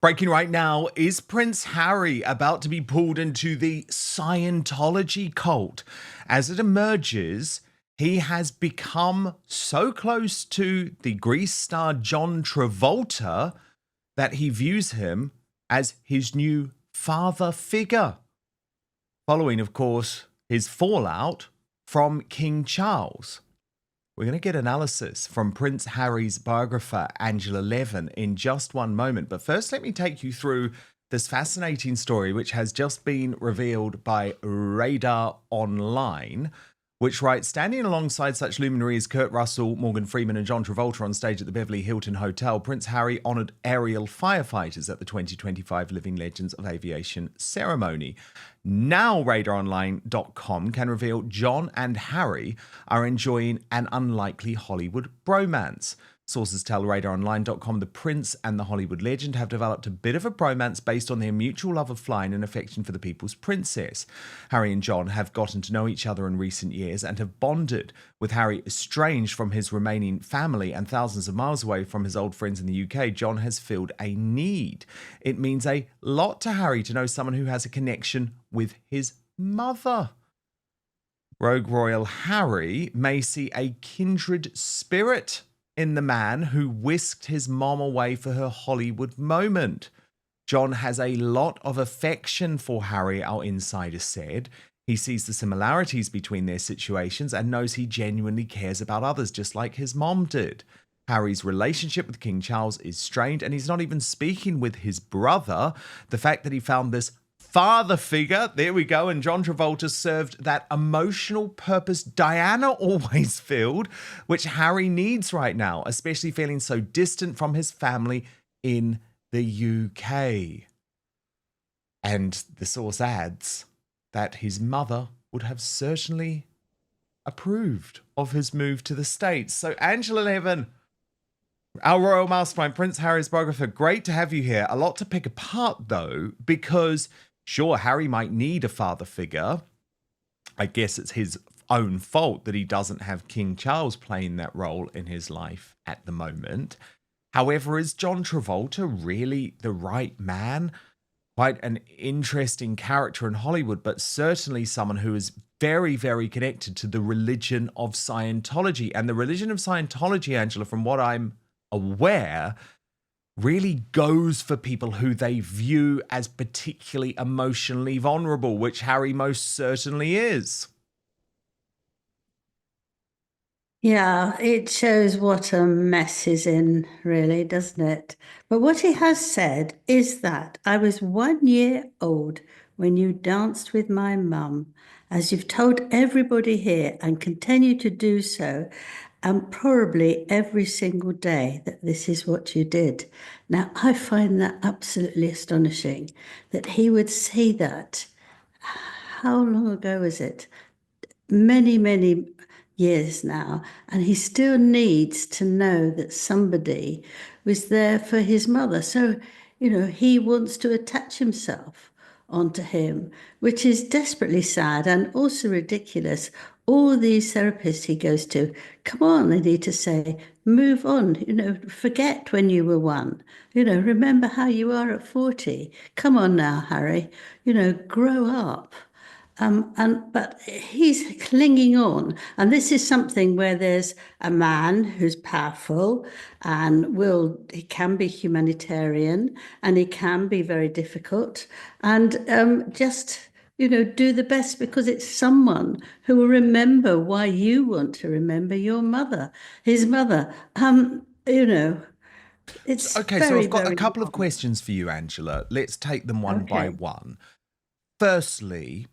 Breaking right now, is Prince Harry about to be pulled into the Scientology cult? As it emerges, he has become so close to the Grease star John Travolta that he views him as his new father figure. Following, of course, his fallout from King Charles. We're going to get analysis from Prince Harry's biographer, Angela Levin, in just one moment. But first, let me take you through this fascinating story, which has just been revealed by Radar Online, which writes, standing alongside such luminaries Kurt Russell, Morgan Freeman and John Travolta on stage at the Beverly Hilton Hotel, Prince Harry honoured aerial firefighters at the 2025 Living Legends of Aviation ceremony. Now RadarOnline.com can reveal John and Harry are enjoying an unlikely Hollywood bromance. Sources tell RadarOnline.com the Prince and the Hollywood legend have developed a bit of a bromance based on their mutual love of flying and affection for the people's princess. Harry and John have gotten to know each other in recent years and have bonded, with Harry estranged from his remaining family and thousands of miles away from his old friends in the UK. John has filled a need. It means a lot to Harry to know someone who has a connection with his mother. Rogue Royal Harry may see a kindred spirit in the man who whisked his mom away for her Hollywood moment. John has a lot of affection for Harry, our insider said. He sees the similarities between their situations and knows he genuinely cares about others, just like his mom did. Harry's relationship with King Charles is strained, and he's not even speaking with his brother. The fact that he found this father figure, there we go, and John Travolta served that emotional purpose Diana always filled, which Harry needs right now, especially feeling so distant from his family in the UK. And the source adds that his mother would have certainly approved of his move to the States. So Angela Levin, our royal mastermind, Prince Harry's biographer, great to have you here. A lot to pick apart though, because sure, Harry might need a father figure. I guess it's his own fault that he doesn't have King Charles playing that role in his life at the moment. However, is John Travolta really the right man? Quite an interesting character in Hollywood, but certainly someone who is very, very connected to the religion of Scientology. And the religion of Scientology, Angela, from what I'm aware, really goes for people who they view as particularly emotionally vulnerable, which Harry most certainly is. Yeah, it shows what a mess he's in, really, doesn't it? But what he has said is that I was 1 year old when you danced with my mum, as you've told everybody here and continue to do so, and probably every single day that this is what you did. Now, I find that absolutely astonishing that he would say that. How long ago is it? Many, many years now, and he still needs to know that somebody was there for his mother. So, he wants to attach himself onto him, which is desperately sad and also ridiculous. All these therapists he goes to, come on, they need to say, move on, forget when you were one, remember how you are at 40. Come on now, Harry, grow up. But he's clinging on, and this is something where there's a man who's powerful and he can be humanitarian and he can be very difficult, and just do the best because it's someone who will remember why you want to remember your mother, his mother. It's Okay, so very, I've got a very couple of wrong. questions for you, Angela. Let's take them one by Okay. one. Firstly,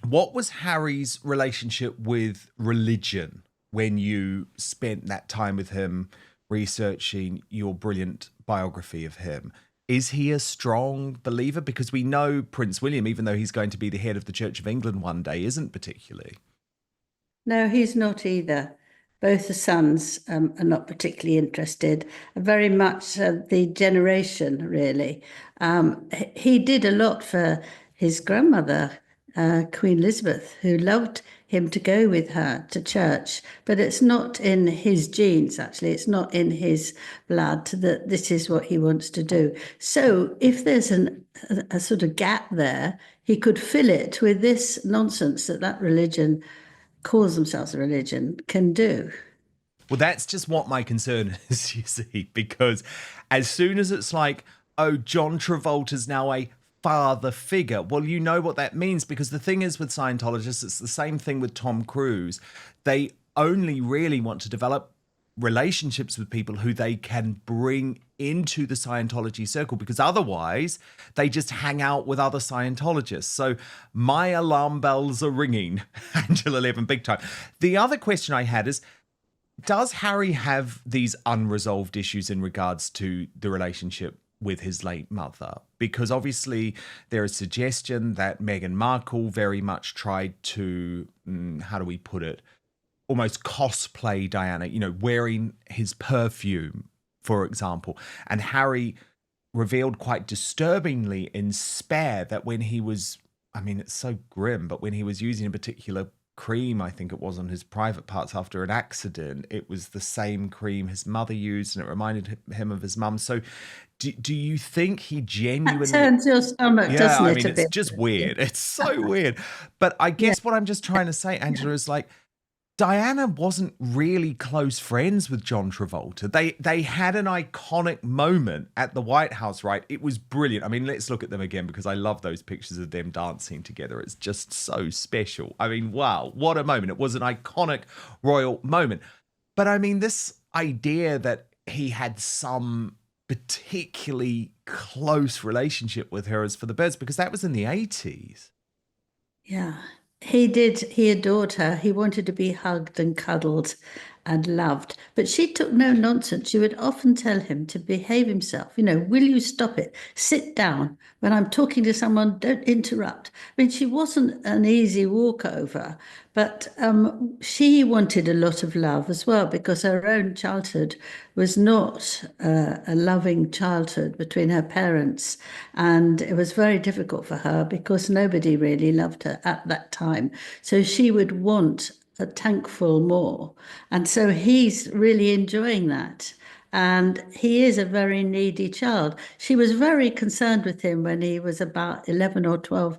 what was Harry's relationship with religion when you spent that time with him researching your brilliant biography of him? Is he a strong believer? Because we know Prince William, even though he's going to be the head of the Church of England one day, isn't particularly. No, he's not either. Both the sons are not particularly interested. Very much the generation, really. He did a lot for his grandmother, Queen Elizabeth, who loved him to go with her to church, but it's not in his genes, actually. It's not in his blood that this is what he wants to do. So if there's a sort of gap there, he could fill it with this nonsense that religion calls themselves a religion can do. Well, that's just what my concern is, you see, because as soon as it's like, oh, John Travolta's now a father figure, well, you know what that means, because the thing is with Scientologists, it's the same thing with Tom Cruise. They only really want to develop relationships with people who they can bring into the Scientology circle, because otherwise they just hang out with other Scientologists. So my alarm bells are ringing, Angela Levin, big time. The other question I had is, does Harry have these unresolved issues in regards to the relationship with his late mother? Because obviously there is suggestion that Meghan Markle very much tried to, how do we put it, almost cosplay Diana, you know, wearing his perfume, for example. And Harry revealed quite disturbingly in Spare that when he was, I mean, it's so grim, but when he was using a particular cream, I think it was, on his private parts after an accident, it was the same cream his mother used, and it reminded him of his mum. So do you think he genuinely... That turns your stomach, doesn't it, I mean, a it's bit? just weird. It's so weird. But I guess what I'm just trying to say, Angela, is like, Diana wasn't really close friends with John Travolta. They had an iconic moment at the White House, right? It was brilliant. I mean, let's look at them again, because I love those pictures of them dancing together. It's just so special. I mean, wow, what a moment. It was an iconic royal moment. But I mean, this idea that he had some particularly close relationship with her is for the birds, because that was in the 80s. Yeah, he did. He adored her. He wanted to be hugged and cuddled and loved. But she took no nonsense. She would often tell him to behave himself. You know, will you stop it? Sit down. When I'm talking to someone, don't interrupt. I mean, she wasn't an easy walkover, but she wanted a lot of love as well, because her own childhood was not a loving childhood between her parents. And it was very difficult for her because nobody really loved her at that time. So she would want a tankful more. And so he's really enjoying that. And he is a very needy child. She was very concerned with him when he was about 11 or 12.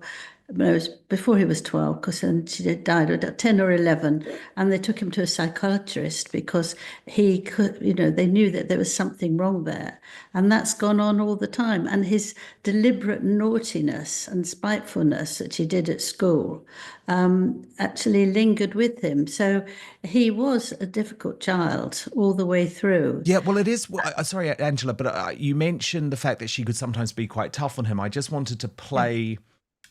No, it was before he was 12, because then she died at 10 or 11. And they took him to a psychiatrist because he could, you know, they knew that there was something wrong there. And that's gone on all the time. And his deliberate naughtiness and spitefulness that he did at school actually lingered with him. So he was a difficult child all the way through. Yeah, well, it is. Sorry, Angela, but you mentioned the fact that she could sometimes be quite tough on him. I just wanted to play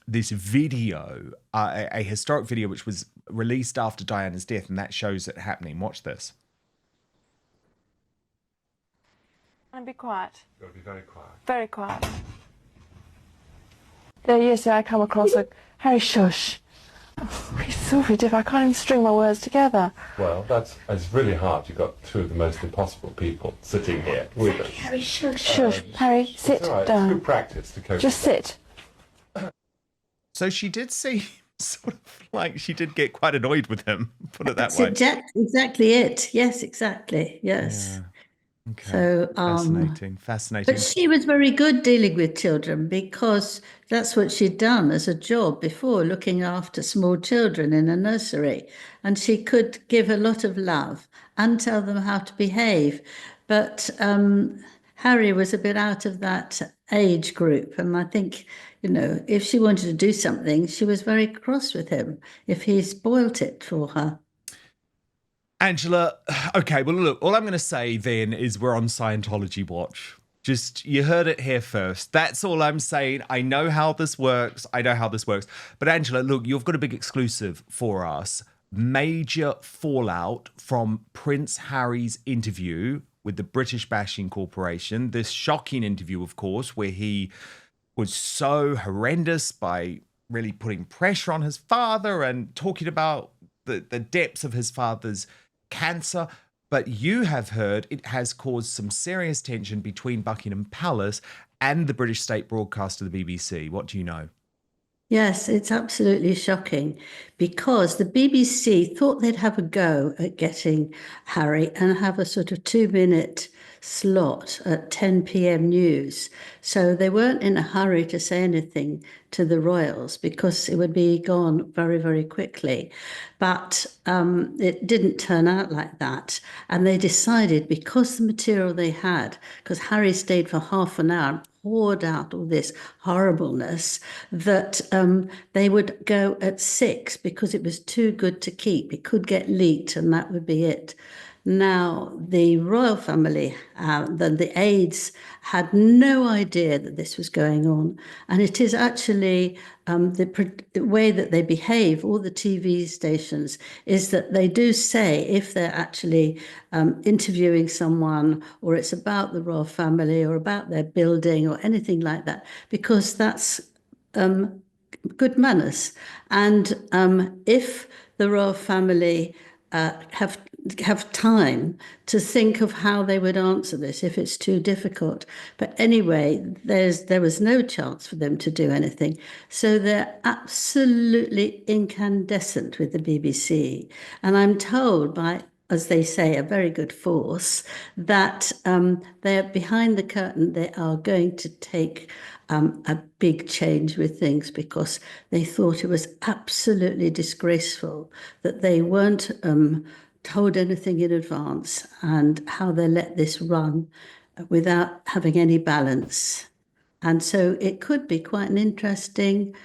this video, a historic video, which was released after Diana's death, and that shows it happening. Watch this. And be quiet. You've got to be very quiet. Very quiet. There are years I come across like, Harry, shush. Oh, it's so ridiculous. I can't even string my words together. Well, it's really hard. You've got two of the most impossible people sitting here with us. Harry, shush. Shush. Harry, sit It's all right. down. It's good practice to cope. Just sit. So she did seem sort of like she did get quite annoyed with him, put it that That's way. exactly it. Yes, exactly. Yes. Yeah. Okay. So, Fascinating. but she was very good dealing with children, because that's what she'd done as a job before, looking after small children in a nursery. And she could give a lot of love and tell them how to behave. But Harry was a bit out of that age group. And I think, you know, if she wanted to do something, she was very cross with him if he spoilt it for her. Angela, okay, well, look, all I'm going to say then is we're on Scientology watch. Just, you heard it here first. That's all I'm saying. I know how this works. But Angela, look, you've got a big exclusive for us. Major fallout from Prince Harry's interview with the British Bashing Corporation. This shocking interview, of course, where he was so horrendous by really putting pressure on his father and talking about the depths of his father's cancer. But you have heard it has caused some serious tension between Buckingham Palace and the British state broadcaster, the BBC. What do you know? Yes, it's absolutely shocking because the BBC thought they'd have a go at getting Harry and have a sort of 2 minute slot at 10 p.m. news. So they weren't in a hurry to say anything to the royals because it would be gone very, very quickly. But it didn't turn out like that. And they decided because the material they had, because Harry stayed for half an hour, poured out all this horribleness, that they would go at 6 because it was too good to keep. It could get leaked and that would be it. Now, the royal family, the aides, had no idea that this was going on. And it is actually the way that they behave, all the TV stations, is that they do say if they're actually interviewing someone or it's about the royal family or about their building or anything like that, because that's good manners. And if the royal family have time to think of how they would answer this if it's too difficult. But anyway, there was no chance for them to do anything. So they're absolutely incandescent with the BBC. And I'm told by, as they say, a very good force, that they're behind the curtain. They are going to take a big change with things because they thought it was absolutely disgraceful that they weren't told anything in advance and how they let this run without having any balance. And so it could be quite an interesting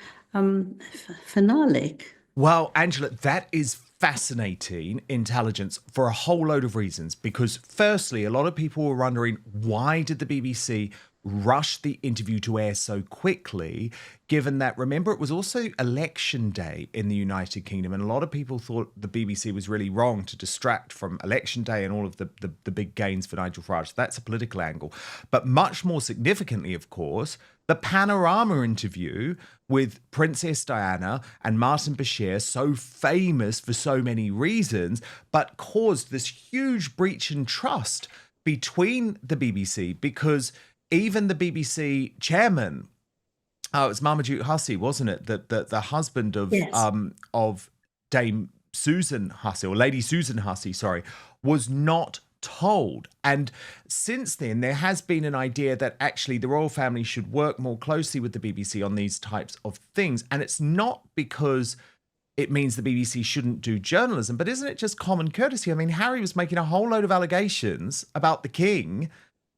finale. Well, Angela, that is fascinating intelligence for a whole load of reasons. Because firstly, a lot of people were wondering, why did the BBC rush the interview to air so quickly, given that, remember, it was also election day in the United Kingdom, and a lot of people thought the BBC was really wrong to distract from election day and all of the big gains for Nigel Farage. That's a political angle. But much more significantly, of course, the Panorama interview with Princess Diana and Martin Bashir, so famous for so many reasons, but caused this huge breach in trust between the BBC, because even the BBC chairman, it was Marmaduke Hussey, wasn't it? The husband of Yes. Of Dame Susan Hussey, or Lady Susan Hussey, sorry, was not told. And since then, there has been an idea that actually the royal family should work more closely with the BBC on these types of things. And it's not because it means the BBC shouldn't do journalism, but isn't it just common courtesy? I mean, Harry was making a whole load of allegations about the king.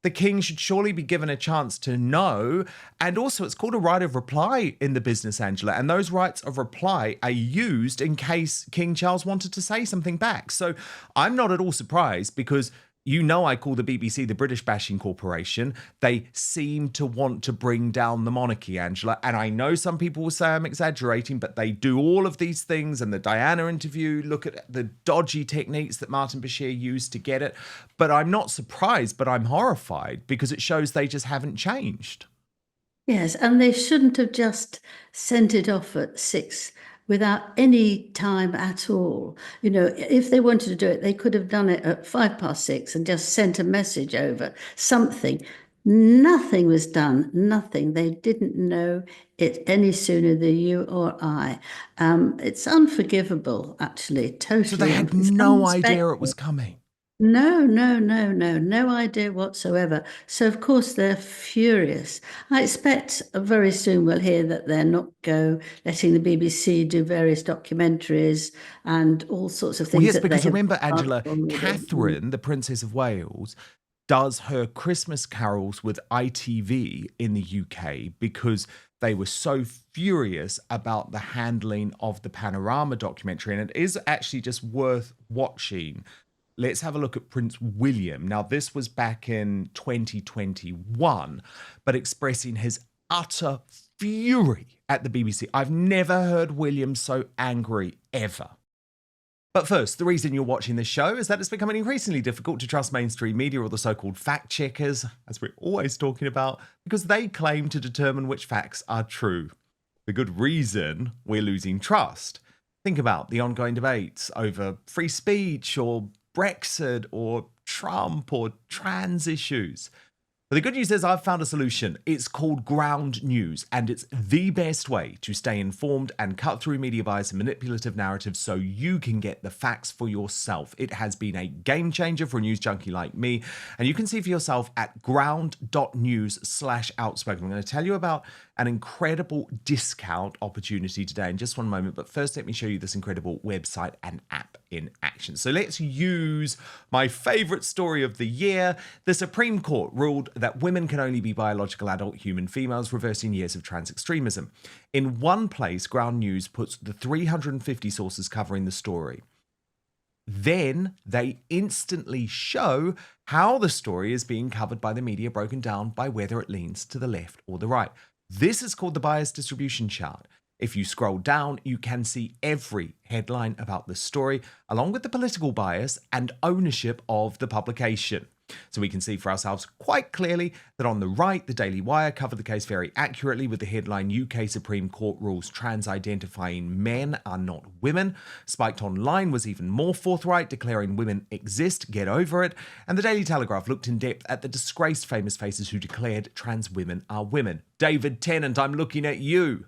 The king should surely be given a chance to know. And also, it's called a right of reply in the business, Angela. And those rights of reply are used in case King Charles wanted to say something back. So I'm not at all surprised, because you know I call the BBC the British bashing corporation. They seem to want to bring down the monarchy, Angela. And I know some people will say I'm exaggerating, but they do all of these things. And the Diana interview, look at the dodgy techniques that Martin Bashir used to get it. But I'm not surprised, but I'm horrified, because it shows they just haven't changed. Yes, and they shouldn't have just sent it off at 6 without any time at all. You know, if they wanted to do it, they could have done it at 6:05 and just sent a message over, something. Nothing was done, nothing. They didn't know it any sooner than you or I. It's unforgivable, actually, totally. So they had It's no idea unexpected. it was coming. No idea whatsoever. So, of course, they're furious. I expect very soon we'll hear that they're not letting the BBC do various documentaries and all sorts of things. Well, yes, that they because have remember, asked Angela, for already. Catherine, the Princess of Wales, does her Christmas carols with ITV in the UK because they were so furious about the handling of the Panorama documentary. And it is actually just worth watching. Let's have a look at Prince William. Now, this was back in 2021, but expressing his utter fury at the BBC. I've never heard William so angry, ever. But first, the reason you're watching this show is that it's becoming increasingly difficult to trust mainstream media, or the so-called fact checkers, as we're always talking about, because they claim to determine which facts are true. The good reason we're losing trust. Think about the ongoing debates over free speech or Brexit or Trump or trans issues. But the good news is I've found a solution. It's called Ground News, and it's the best way to stay informed and cut through media bias and manipulative narratives so you can get the facts for yourself. It has been a game changer for a news junkie like me, and you can see for yourself at ground.news/outspoken. I'm going to tell you about an incredible discount opportunity today in just one moment, but first let me show you this incredible website and app in action. So let's use my favorite story of the year. The Supreme Court ruled that women can only be biological adult human females, reversing years of trans extremism. In one place, Ground News puts the 350 sources covering the story. Then they instantly show how the story is being covered by the media, broken down by whether it leans to the left or the right. This is called the bias distribution chart. If you scroll down, you can see every headline about the story, along with the political bias and ownership of the publication. So we can see for ourselves quite clearly that on the right, the Daily Wire covered the case very accurately with the headline, UK Supreme Court rules trans-identifying men are not women. Spiked Online was even more forthright, declaring women exist, get over it. And the Daily Telegraph looked in depth at the disgraced famous faces who declared trans women are women. David Tennant, I'm looking at you.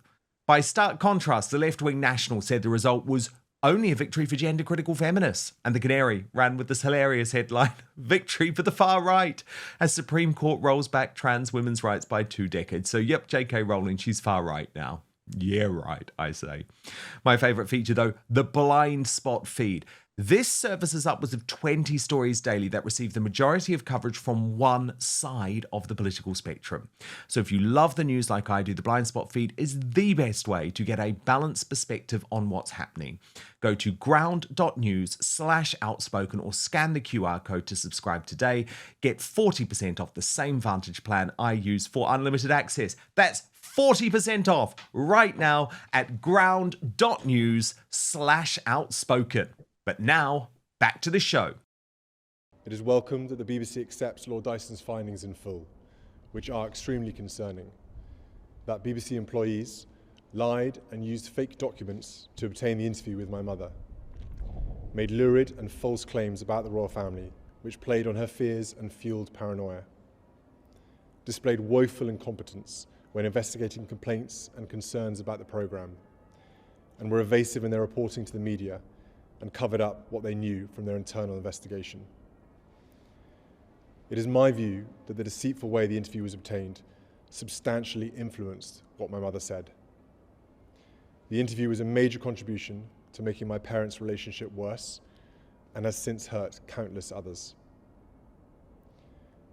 By stark contrast, the left-wing National said the result was only a victory for gender-critical feminists. And the Canary ran with this hilarious headline, victory for the far right, as Supreme Court rolls back trans women's rights by 2 decades. So yep, J.K. Rowling, she's far right now. Yeah, right, I say. My favourite feature, though, the blind spot feed. This services upwards of 20 stories daily that receive the majority of coverage from one side of the political spectrum. So if you love the news like I do, the blind spot feed is the best way to get a balanced perspective on what's happening. Go to ground.news/outspoken or scan the QR code to subscribe today. Get 40% off the same Vantage plan I use for unlimited access. That's 40% off right now at ground.news/outspoken. But now, back to the show. It is welcomed that the BBC accepts Lord Dyson's findings in full, which are extremely concerning. That BBC employees lied and used fake documents to obtain the interview with my mother, made lurid and false claims about the royal family, which played on her fears and fueled paranoia, displayed woeful incompetence when investigating complaints and concerns about the programme, and were evasive in their reporting to the media and covered up what they knew from their internal investigation. It is my view that the deceitful way the interview was obtained substantially influenced what my mother said. The interview was a major contribution to making my parents' relationship worse and has since hurt countless others.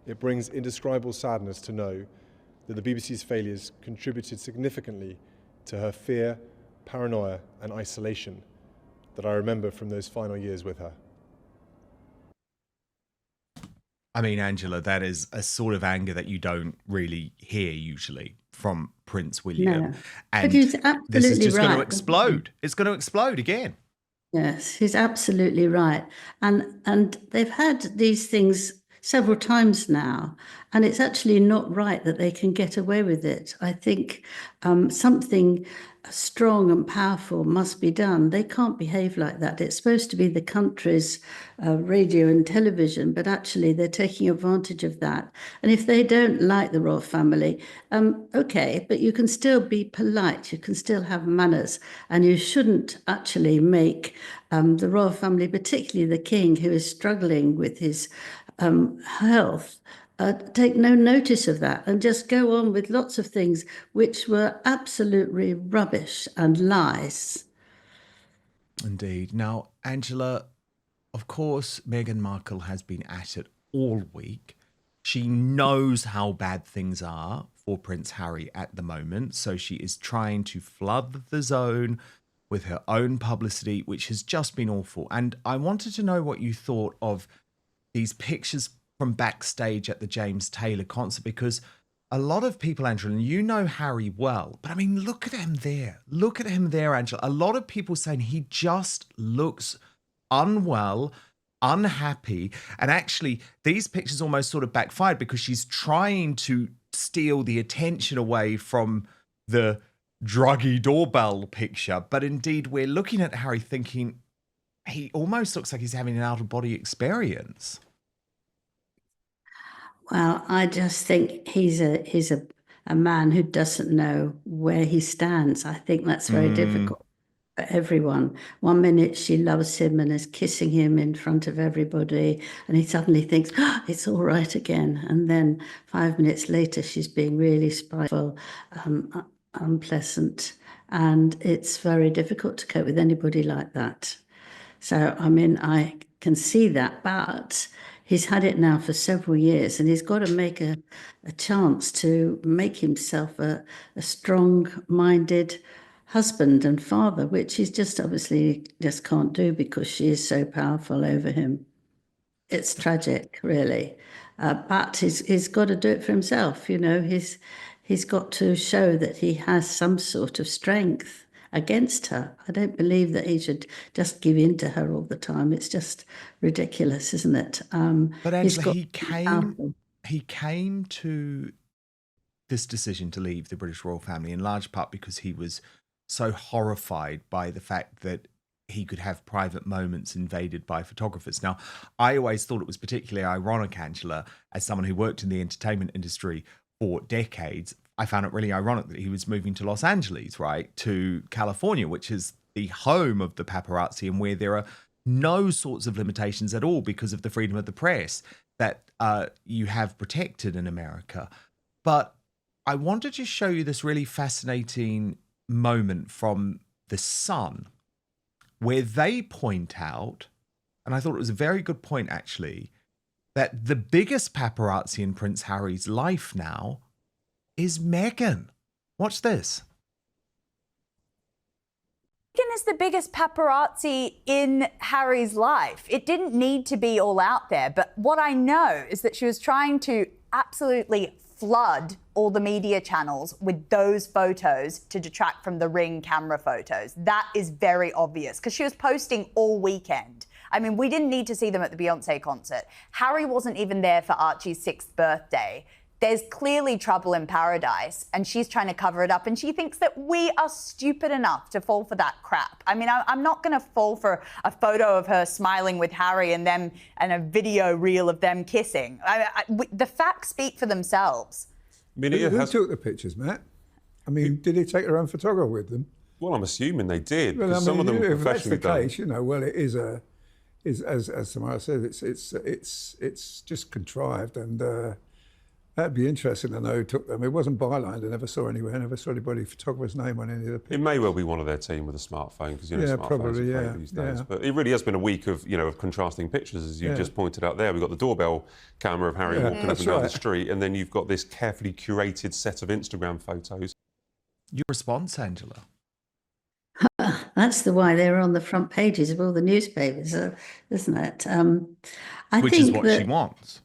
It brings indescribable sadness to know that the BBC's failures contributed significantly to her fear, paranoia, and isolation that I remember from those final years with her. I mean, Angela, that is a sort of anger that you don't really hear usually from Prince William. No. And But he's this is absolutely just going to right. explode. It's going to explode again. Yes, he's absolutely right. And they've had these things several times now, and it's actually not right that they can get away with it. I think something strong and powerful must be done. They can't behave like that. It's supposed to be the country's radio and television, but actually they're taking advantage of that. And if they don't like the royal family, okay, but you can still be polite. You can still have manners, and you shouldn't actually make the royal family, particularly the king, who is struggling with his health, take no notice of that and just go on with lots of things which were absolutely rubbish and lies. Indeed. Now, Angela, of course, Meghan Markle has been at it all week. She knows how bad things are for Prince Harry at the moment, so she is trying to flood the zone with her own publicity, which has just been awful. And I wanted to know what you thought of these pictures from backstage at the James Taylor concert, because a lot of people, Angela, and you know Harry well, but I mean, look at him there. Look at him there, Angela. A lot of people saying he just looks unwell, unhappy. And actually, these pictures almost sort of backfired because she's trying to steal the attention away from the druggy doorbell picture. But indeed, we're looking at Harry thinking he almost looks like he's having an out-of-body experience. Well, I just think he's a man who doesn't know where he stands. I think that's very Mm, difficult for everyone. One minute she loves him and is kissing him in front of everybody, and he suddenly thinks, "Ah, it's all right again." And then 5 minutes later, she's being really spiteful, unpleasant, and it's very difficult to cope with anybody like that. So, I mean, I can see that, but he's had it now for several years and he's got to make a chance to make himself a strong-minded husband and father, which he's just obviously just can't do because she is so powerful over him. It's tragic, really. But he's got to do it for himself. He's got to show that he has some sort of strength against her. I don't believe that he should just give in to her all the time. It's just ridiculous, isn't it? but He's Angela, got he to be came powerful. he came to this decision to leave the British royal family in large part because he was so horrified by the fact that he could have private moments invaded by photographers. Now, I always thought it was particularly ironic, Angela, as someone who worked in the entertainment industry for decades. I found it really ironic that he was moving to Los Angeles, right, to California, which is the home of the paparazzi and where there are no sorts of limitations at all because of the freedom of the press that you have protected in America. But I wanted to show you this really fascinating moment from The Sun, where they point out, and I thought it was a very good point actually, that the biggest paparazzi in Prince Harry's life now is Meghan. Watch this. Meghan is the biggest paparazzi in Harry's life. It didn't need to be all out there, but what I know is that she was trying to absolutely flood all the media channels with those photos to detract from the Ring camera photos. That is very obvious because she was posting all weekend. I mean, we didn't need to see them at the Beyonce concert. Harry wasn't even there for Archie's 6th birthday. There's clearly trouble in paradise and she's trying to cover it up and she thinks that we are stupid enough to fall for that crap. I mean, I'm not going to fall for a photo of her smiling with Harry and a video reel of them kissing. The facts speak for themselves. Who took the pictures, Matt? I mean, did he take their own photographer with them? Well, I'm assuming they did, Well, because some of them were if that's the professionally done. case, well, it is as Samara said, it's just contrived, and that'd be interesting to know who took them. It wasn't bylined. I never saw anywhere. I never saw anybody photographer's name on any of the pictures. It may well be one of their team with a smartphone, because smartphones probably, are great these days. yeah. But it really has been a week of of contrasting pictures, as you just pointed out there. We've got the doorbell camera of Harry walking up and down the street, and then you've got this carefully curated set of Instagram photos. Your response, Angela? That's why they're on the front pages of all the newspapers, isn't it? Which is what she wants.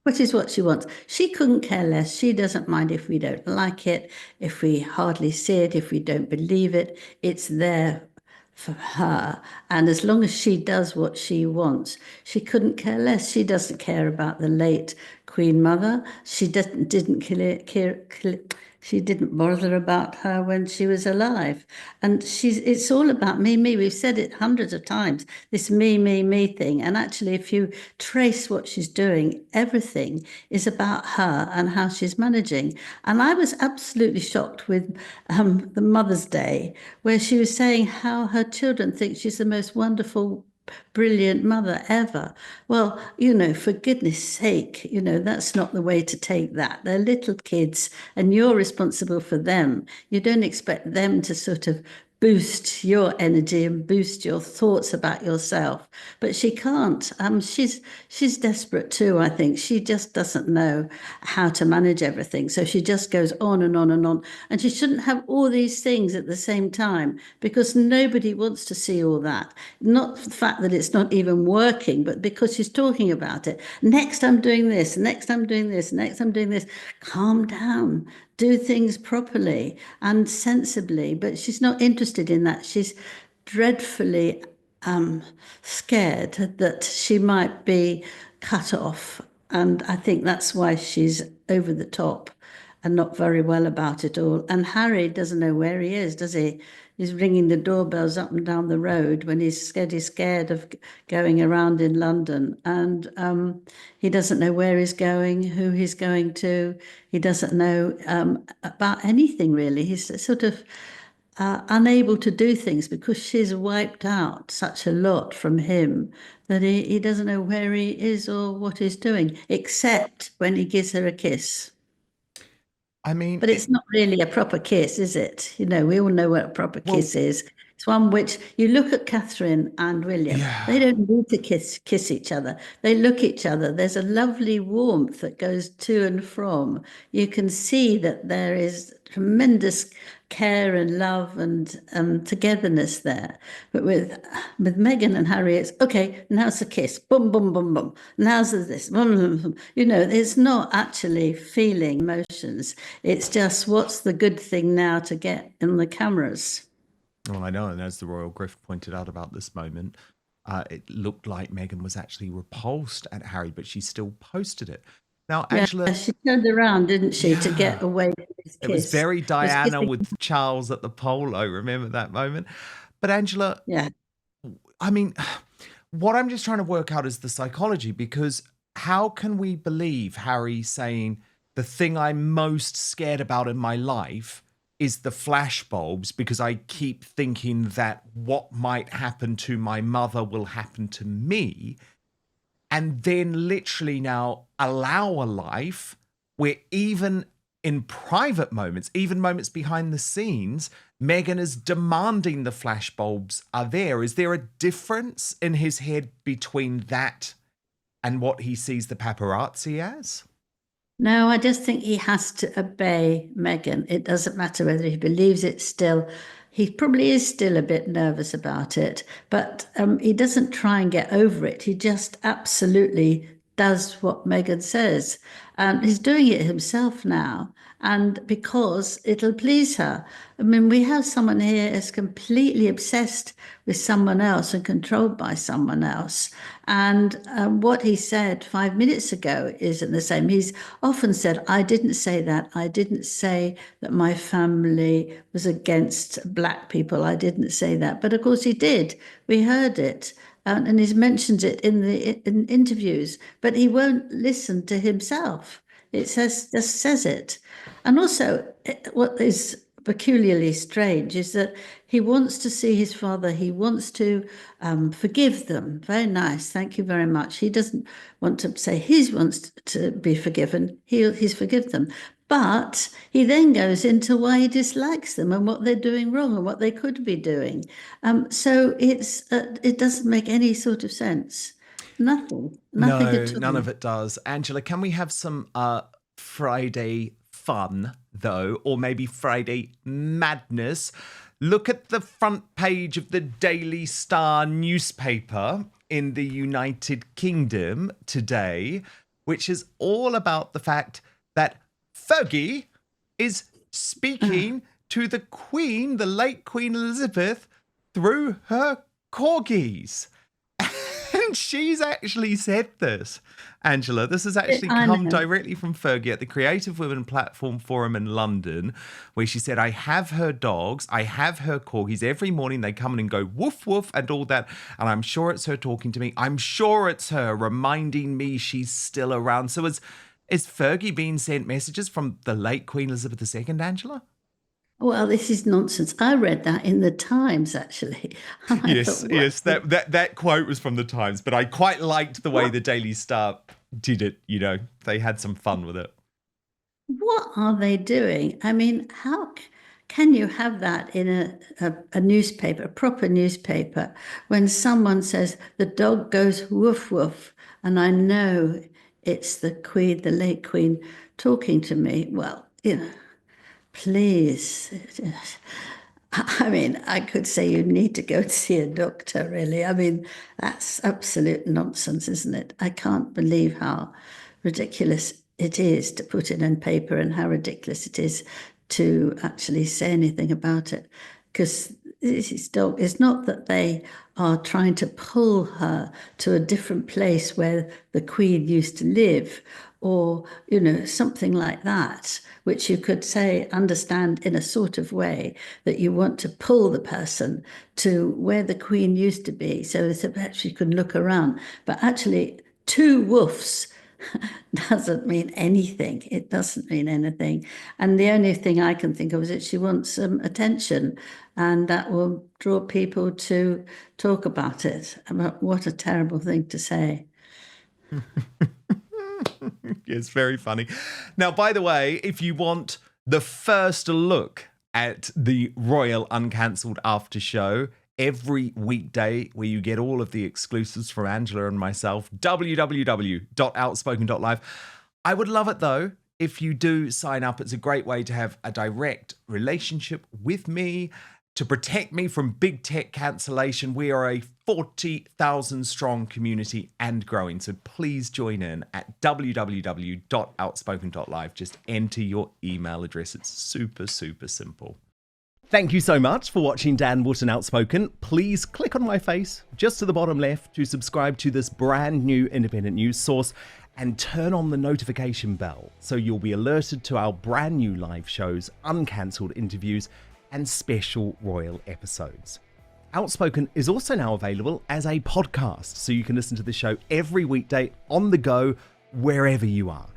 Which is what she wants. She couldn't care less. She doesn't mind if we don't like it, if we hardly see it, if we don't believe it. It's there for her. And as long as she does what she wants, she couldn't care less. She doesn't care about the late Queen Mother. She she didn't bother about her when she was alive. And it's all about me, me. We've said it hundreds of times, this me, me, me thing. And actually, if you trace what she's doing, everything is about her and how she's managing. And I was absolutely shocked with the Mother's Day, where she was saying how her children think she's the most wonderful, brilliant mother ever. Well, for goodness sake, that's not the way to take that. They're little kids and you're responsible for them. You don't expect them to sort of boost your energy and boost your thoughts about yourself. But she can't. She's desperate too, I think. She just doesn't know how to manage everything. So she just goes on and on and on. And she shouldn't have all these things at the same time because nobody wants to see all that. Not the fact that it's not even working, but because she's talking about it. Next, I'm doing this. Next, I'm doing this. Next, I'm doing this. Calm down. Do things properly and sensibly, but she's not interested in that. She's dreadfully scared that she might be cut off, and I think that's why she's over the top and not very well about it all. And Harry doesn't know where he is, does he? He's ringing the doorbells up and down the road when he's scared of going around in London. And he doesn't know where he's going, who he's going to. He doesn't know about anything, really. He's sort of unable to do things because she's wiped out such a lot from him that he doesn't know where he is or what he's doing, except when he gives her a kiss. I mean, But it's not really a proper kiss, is it? You know, we all know what a proper kiss is. It's one which you look at Catherine and William. Yeah. They don't need to kiss each other. They look at each other. There's a lovely warmth that goes to and from. You can see that there is tremendous care and love and togetherness there. But with Meghan and Harry, it's okay, now's a kiss, boom, boom, boom, boom. Now's this, boom, boom, boom. You know, it's not actually feeling emotions. It's just what's the good thing now to get in the cameras. Well, I know, and as the Royal Grift pointed out about this moment, it looked like Meghan was actually repulsed at Harry, but she still posted it. Now, Angela... Yeah, she turned around, didn't she, to get away with his kiss. It was very Diana with Charles at the polo, remember that moment? But Angela, yeah, I mean, what I'm just trying to work out is the psychology, because how can we believe Harry saying the thing I'm most scared about in my life is the flashbulbs because I keep thinking that what might happen to my mother will happen to me, and then literally now allow a life where even in private moments, even moments behind the scenes, Meghan is demanding the flashbulbs are there. Is there a difference in his head between that and what he sees the paparazzi as? No, I just think he has to obey Meghan. It doesn't matter whether he believes it still. He probably is still a bit nervous about it, but he doesn't try and get over it. He just absolutely does what Meghan says. And he's doing it himself now. And because it'll please her. I mean, we have someone here who's completely obsessed with someone else and controlled by someone else. And what he said 5 minutes ago isn't the same. He's often said, I didn't say that. I didn't say that my family was against black people. I didn't say that. But of course he did. We heard it. And he mentions it in interviews, but he won't listen to himself. It just says it. And also, what is peculiarly strange is that he wants to see his father. He wants to forgive them. Very nice. Thank you very much. He doesn't want to say he wants to be forgiven. He's forgiven them. But he then goes into why he dislikes them and what they're doing wrong and what they could be doing. So it doesn't make any sort of sense. Nothing at all. None of it does. Angela, can we have some Friday fun, though, or maybe Friday madness? Look at the front page of the Daily Star newspaper in the United Kingdom today, which is all about the fact that Fergie is speaking to the Queen, the late Queen Elizabeth, through her corgis. And she's actually said this, Angela. This has actually come directly from Fergie at the Creative Women Platform Forum in London, where she said, I have her dogs, I have her corgis. Every morning they come in and go woof, woof, and all that. And I'm sure it's her talking to me. I'm sure it's her reminding me she's still around. So is Fergie being sent messages from the late Queen Elizabeth II, Angela? Well, this is nonsense. I read that in the Times, actually. Yes, that quote was from the Times, but I quite liked the way the Daily Star did it. You know, they had some fun with it. What are they doing? I mean, how can you have that in a newspaper, a proper newspaper, when someone says the dog goes woof, woof, and I know it's the Queen, the late Queen, talking to me? Well, you know, please. I mean, I could say you need to go and see a doctor, really. I mean, that's absolute nonsense, isn't it? I can't believe how ridiculous it is to put it in paper and how ridiculous it is to actually say anything about it. Because it's not that they are trying to pull her to a different place where the Queen used to live, or, something like that, which you could say, understand in a sort of way that you want to pull the person to where the Queen used to be so that she can look around. But actually, two woofs doesn't mean anything. It doesn't mean anything. And the only thing I can think of is that she wants some attention, and that will draw people to talk about it. About what a terrible thing to say. It's very funny. Now, by the way, if you want the first look at the Royal Uncancelled After Show every weekday, where you get all of the exclusives from Angela and myself, www.outspoken.live. I would love it, though, if you do sign up. It's a great way to have a direct relationship with me, to protect me from big tech cancellation. We are a 40,000 strong community and growing. So please join in at www.outspoken.live. Just enter your email address. It's super, super simple. Thank you so much for watching Dan Wootton Outspoken. Please click on my face just to the bottom left to subscribe to this brand new independent news source, and turn on the notification bell so you'll be alerted to our brand new live shows, uncancelled interviews, and special royal episodes. Outspoken is also now available as a podcast, so you can listen to the show every weekday on the go, wherever you are.